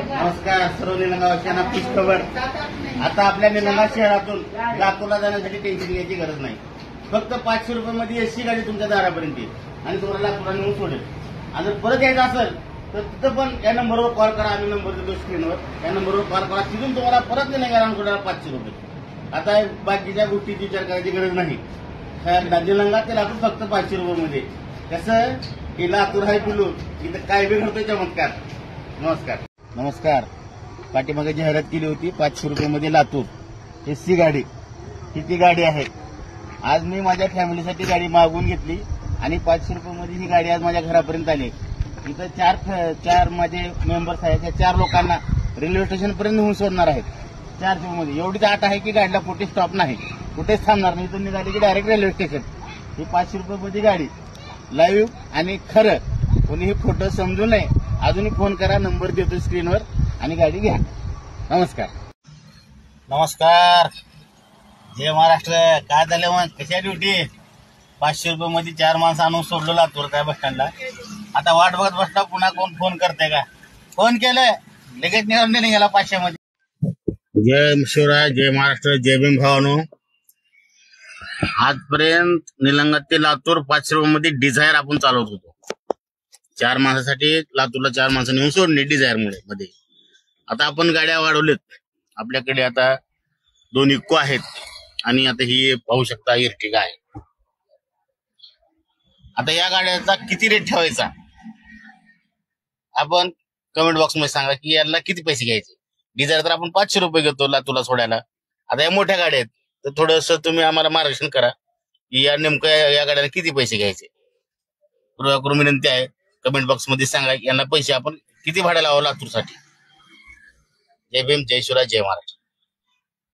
नमस्कार सर्व निलंगावासियांना खुश खबर। आता आपल्या निलंगा शहरातून लातूरला जाण्यासाठी टेन्शन घ्यायची गरज नाही। फक्त 500 रुपयामध्ये एसटी गाडी तुमच्या दारापर्यंत येईल आणि तुम्हाला लातूरला नेऊन सोडेल। आणि जर परत यायचं असेल तर तिथं पण या नंबरवर कॉल करा, आम्ही नंबर देतो स्क्रीनवर, या नंबरवर कॉल करा, तिथून तुम्हाला परत निलंगा आणून सोडायला 500 रुपये। आता बाकीच्या गोष्टीची विचार करायची गरज नाही। निलंगा ते लातूर फक्त 500 रुपयामध्ये। कसं की लातूर हाय पिलू, इथं काय बिघडतोय चमत्कार। नमस्कार नमस्कार। पाठीमागे जाहिरात केली होती 500 रुपयामध्ये लातूर एसटी गाडी, किती गाडी आहे। आज मी माझ्या फॅमिलीसाठी गाडी मागवून घेतली आणि 500 रुपयामध्ये ही गाडी आज माझ्या घरापर्यंत आली। इथं चार माझे मेंबर्स आहेत, त्या 4 लोकांना रेल्वे स्टेशन पर्यंत नेऊन सोडणार आहेत। 400 मध्ये एवढीच आट आहे की गाडीला कुठे स्टॉप नाही, कुठेच थांबणार नाही, इथून निघाली की डायरेक्ट रेल्वे स्टेशन। ही 500 रुपयामध्ये गाडी लाईव्ह आणि खरं, कोणीही खोटं समजू नये। अजूनही फोन करा, नंबर देतो स्क्रीनवर आणि गाडी घ्या। नमस्कार नमस्कार। जय महाराष्ट्र। काय झालं मग, कशा ड्युटी? 500 रुपयामध्ये 4 माणसं आणून सोडलो लातूर काय बस स्टँडला। आता वाट बघत बसता, पुन्हा कोण फोन करते का? फोन केलं लगेच निघून नाही गेला 500 मध्ये। जय शिवराय, जय महाराष्ट्र, जय भीम भावानो। आजपर्यंत निलंगा ते लातूर 500 रुपयामध्ये डिझायर आपण चालवत होतो। 4 माणसासाठी लातूरला 4 माणसं नेऊन सोडणे डिझायर मध्ये। आता आपण गाड्या वाढवलेत, आपल्याकडे आता 2 इको आहेत आणि आता ही पाहू शकता इर्टिगा आहे। आता या गाड्याचा किती रेट ठेवायचा आपण कमेंट बॉक्स मध्ये सांगा की याला किती पैसे घ्यायचे। डिझायर तर आपण 500 रुपये घेतो लातूरला सोडायला। आता या मोठ्या गाड्या आहेत तर थोडंसं तुम्ही आम्हाला मार्गदर्शन करा की या नेमकं या गाड्याला किती पैसे घ्यायचे। कृपया करून विनंती आहे, कमेंट बॉक्स मध्ये सांगा यांना पैसे आपण किती भाडं लावावं लातूरसाठी। जय भीम, जय शिवराय, जय महाराष्ट्र।